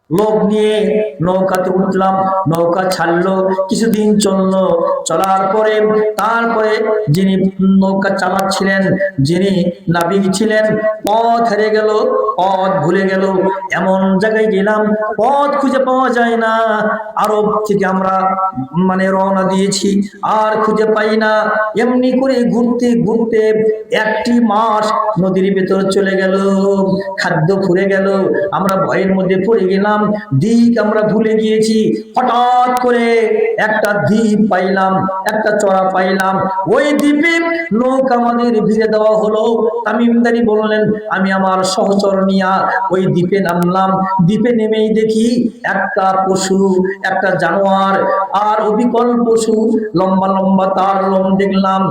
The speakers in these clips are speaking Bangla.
লোক নিয়ে নৌকাতে উঠলাম, নৌকা ছাড়লো, কিছুদিন চললো, চলার পরে তারপরে যিনি নৌকা চালাচ্ছিলেন, যিনি নাবিক ছিলেন, পথ হেরে গেল, পথ ভুলে গেল। এমন জায়গায় গেলাম পথ খুঁজে পাওয়া যায় না। আরব থেকে আমরা রওনা দিয়েছি, আর খুঁজে পাই না। এমনি করে ঘুরতে ঘুরতে 1 মাস নদীর ভেতর চলে গেল, খাদ্য ফুরে গেল, আমরা ভয়ের মধ্যে পড়ে গেলাম, দিক আমরা ভুলে গিয়েছি। হঠাৎ করে একটা দ্বীপ পাইলাম, একটা চড়া পাইলাম, ওই দ্বীপে নৌকা আমাদের ভিড়ে দেওয়া হলো। তামিমদারি বললেন, আমি আমার সহচর নিয়া ওই দ্বীপে নামলাম। দ্বীপে নেমেই দেখি একটা পশু, একটা জানোয়ার, আর অবিকল পশু, লম্বা লম্বা তার লোম দেখলাম,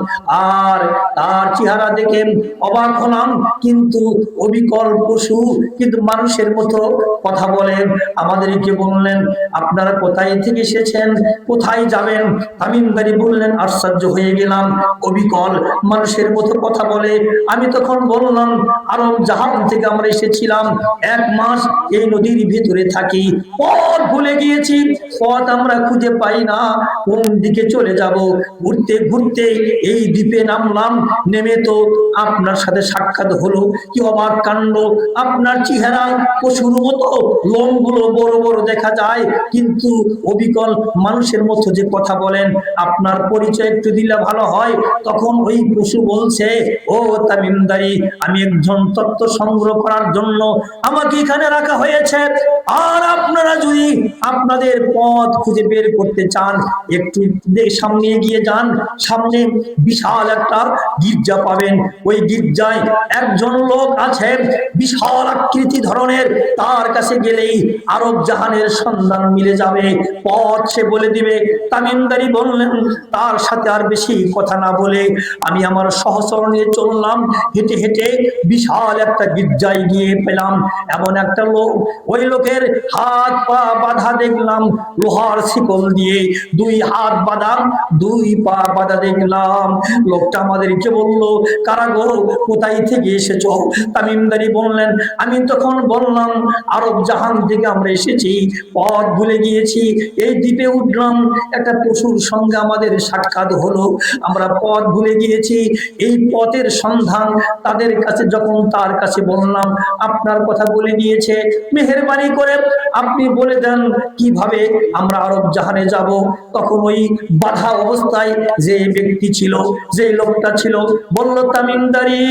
আর তার চেহারা দেখে অবাক হলাম। কিন্তু অবিকল পশু, কিন্তু মানুষের মতো কথা বলেন। আমাদেরকে বললেন, আপনারা কোথায় থেকে এসেছেন, কোথায় যাবেন? তামিমদারি বললেন, আশ্চর্য হয়ে গেলাম, অবিকল মানুষের মতো কথা বলে। আমি তখন বললাম, আরব জাহান থেকে আমরা এসেছিলাম, 1 মাস এই নদীর ভিতরে থাকি, পথ ভুলে গিয়েছি, পথ আমরা খুঁজে পাই না, কোন দিকে চলে যাব। ঘুরতে ঘুরতে এই দ্বীপে নামলাম, নেমে তো আপনার সাথে সাক্ষাৎ হলো। কি অবাক কাণ্ড! আপনার চেহারা পশুর মতো, লোমগুলো বড় বড় দেখা যায়, কিন্তু অবিকল মানুষের মতো যে কথা বলেন। আপনার পরিচয় একটু দিলে ভালো হয়। তখন ওই পশু বলছে, ও তামিমদারি, আমি একজন তত্ত্ব সংগ্রহ করার জন্য আমাকে এখানে রাখা হয়েছে, আর আপনারা যদি আপনাদের পথ খুঁজে বের করতে চান, একটু সামনে এগিয়ে যান, সামনে বিশাল একটা গির্জা পাবেন। ওই গির্জায় একজন লোক আছে, বিশাল আকৃতি ধরনের, তার কাছে গেলেই আরব জাহানের সন্ধান মিলে যাবে, পথ সে বলে দিবে। তামিমদারি বললেন, তার সাথে আর বেশি কথা না বলে আমি আমার সহচর নিয়ে চললাম। হেঁটে হেঁটে বিশাল একটা গির্জায় গিয়ে পেলাম এমন একটা লোক, ওই লোকের হাত পা বাঁধা দেখলাম লোহার শিকল দিয়ে, 2 হাত বাঁধা, 2 পা বাঁধা দেখলাম। লোকটা আমাদেরকে বললো, কারাগো, কোথায় থেকে এসেছো? তামিমদারি বললেন, আমি তখন বললাম, আরব জাহান থেকে আমরা এসেছি, পথ ভুলে গিয়েছি, এই দ্বীপে উঠলাম, একটা পশুর সঙ্গে আমাদের সাক্ষাৎ হলো, আমরা পথ ভুলে গিয়েছি, এই পথের সন্ধান তাদের কাছে। যখন তার কাছে বললাম, আপনার কথা বলে দিয়েছে, মেহেরবানি করে আপনি বলে দেন কিভাবে আমরা আরব জাহানে যাব। তখন ওই বাধা অবস্থায় যে ব্যক্তি ছিল, যে লোকটা ছিল, বলল, তামিমদারি,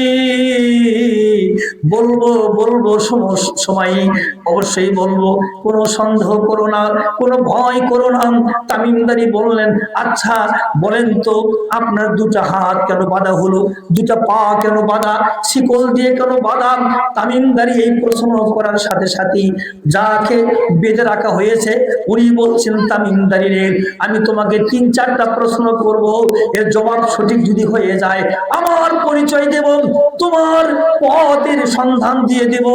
বলবো বলবো, সময় অবশ্যই বলবো, কোনো সন্দেহ করো না, কোনো ভয় করো না। তামিমদারি বললেন, আচ্ছা বলেন তো, আপনার 2টা হাত কেন বাঁধা হলো, 2টা পা কেন বাঁধা, শিকল দিয়ে কেন বাঁধা? তামিমদারি এই প্রশ্ন করার সাথে সাথে যাকে বেঁধে রাখা হয়েছে উনি বলছেন, তামিমদারি রে, আমি তোমাকে 3-4টা প্রশ্ন করব, এর জবাব সঠিক যদি হয়ে যায় আমার পরিচয় দেব, তোমার পথের সন্ধান দিয়ে দেব,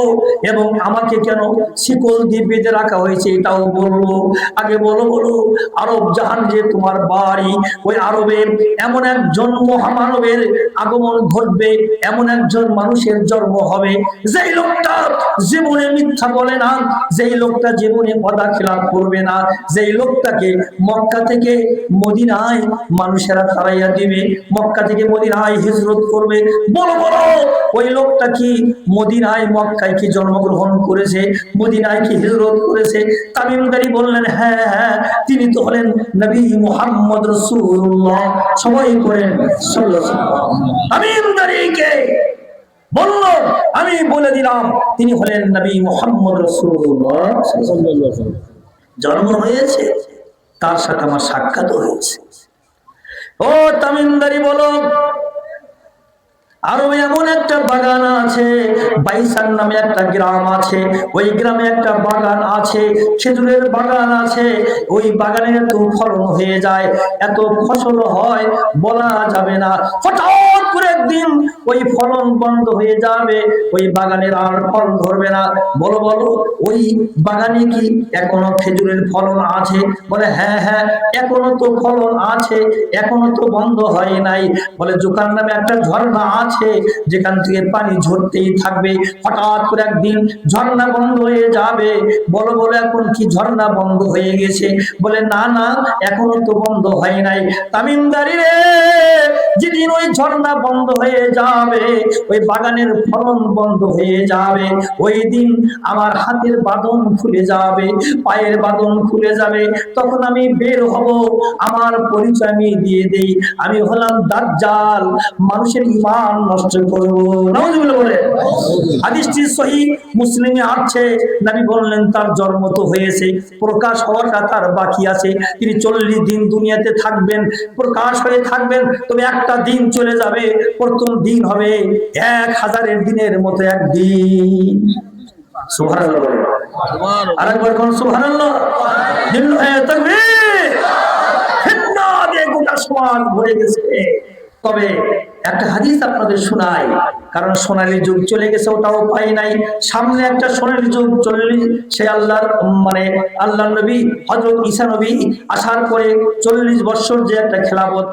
এবং আমাকে কেন শিকল দিয়ে বেঁধে রাখা হয়েছে এটাও বলবো। আগে বলো বলো, আরব জাহান যে তোমার বাড়ি, ওই আরবে এমন একজন মহামানবের আগমন ঘটবে, এমন একজন মানুষের জন্ম হবে, যেই লোকটা জীবনে মিথ্যা বলে না, যেই লোকটা জীবনে ওয়াদা খেলাপ করবে না, যেই লোকটাকে মক্কা থেকে মদিনায় মানুষেরা তাড়াইয়া দিবে, মক্কা থেকে মদিনায় হিজরত করবে। বলো বলো, ওই লোকটা কি মদিনায়, মক্কায় কি জন্মগ্রহণ করেছে, মদিনায় কি হিজরত করেছে? তামিমদারি বললেন, হ্যাঁ হ্যাঁ, তিনি তো হলেন নবী মুহাম্মদ রাসূলুল্লাহ। সবাই করেন সাল্লাল্লাহু আলাইহি ওয়াসাল্লাম। তামিমদারিকে বলল, আমি বলে দিলাম, তিনি হলেন নবী মুহাম্মদ রাসূলুল্লাহ সাল্লাল্লাহু আলাইহি ওয়াসাল্লাম। জন্ম হয়েছে, তার সাথে আমার সাক্ষাৎ হয়েছে। ও তামিমদারি বলো, আরো এমন একটা বাগান আছে, বাইসান নামে একটা গ্রাম আছে, ওই গ্রামে একটা বাগান আছে, খেজুরের বাগান আছে, ওই বাগানে এত ফলন হয়ে যায়, এত ফসল হয়, বলা যাবে না। হঠাৎ করে একদিন ওই ফলন বন্ধ হয়ে যাবে, ওই বাগানের আর ফল ধরবে না। বলো বলো, ওই বাগানে কি এখনো খেজুরের ফলন আছে? বলে, হ্যাঁ হ্যাঁ, এখনো তো ফলন আছে, এখনো তো বন্ধ হয় নাই। বলে, জোকার নামে একটা ঝর্ণা আছে, আছে যেখান থেকে পানি ঝরতেই থাকবে। হঠাৎ করে একদিন ঝর্ণা বন্ধ হয়ে যাবে। বলো বলো এখন কি ঝর্ণা বন্ধ হয়ে গেছে? বলে না না, এখনো তো বন্ধ হয় নাই। তামিমদারি রে, যেদিন ওই ঝর্ণা বন্ধ হয়ে যাবে, ওই বাগানের ফলন বন্ধ হয়ে যাবে, ওই দিন আমার হাতের বাঁধন খুলে যাবে, পায়ের বাঁধন খুলে যাবে। তখন আমি বের হব, আমার পরিচয় আমি দিয়ে দেই, আমি হলাম দাজ্জাল, মানুষের ঈমান নষ্ট করব। নাউজুবিল্লাহ বলে। হাদিসটি সহিহ মুসলিমে আছে। নবী বললেন তার জন্ম তো হয়েছে, প্রকাশ হওয়াটা তার বাকি আছে। তিনি 40 দিন দুনিয়াতে থাকবেন, প্রকাশ হয়ে থাকবেন। তবে একটা দিন চলে যাবে, প্রথম দিন হবে 1000 দিনের মতো একদিন। সুবহানাল্লাহ বলে। আরেকবার কোন সুবহানাল্লাহ। তাকবীর। ফিতনা দিয়ে গোটা সমাজ ভরে গেছে। তবে একটা হাদিস আপনাদের শোনাই, কারণ সোনালী যুগ চলে গেছে, ওটাও পাই নাই। সামনে একটা সোনালী যুগ চললে সে আল্লাহর আল্লাহ নবী হযরত ঈসা নবী আসার পরে 40 বছর যে একটা খেলাফত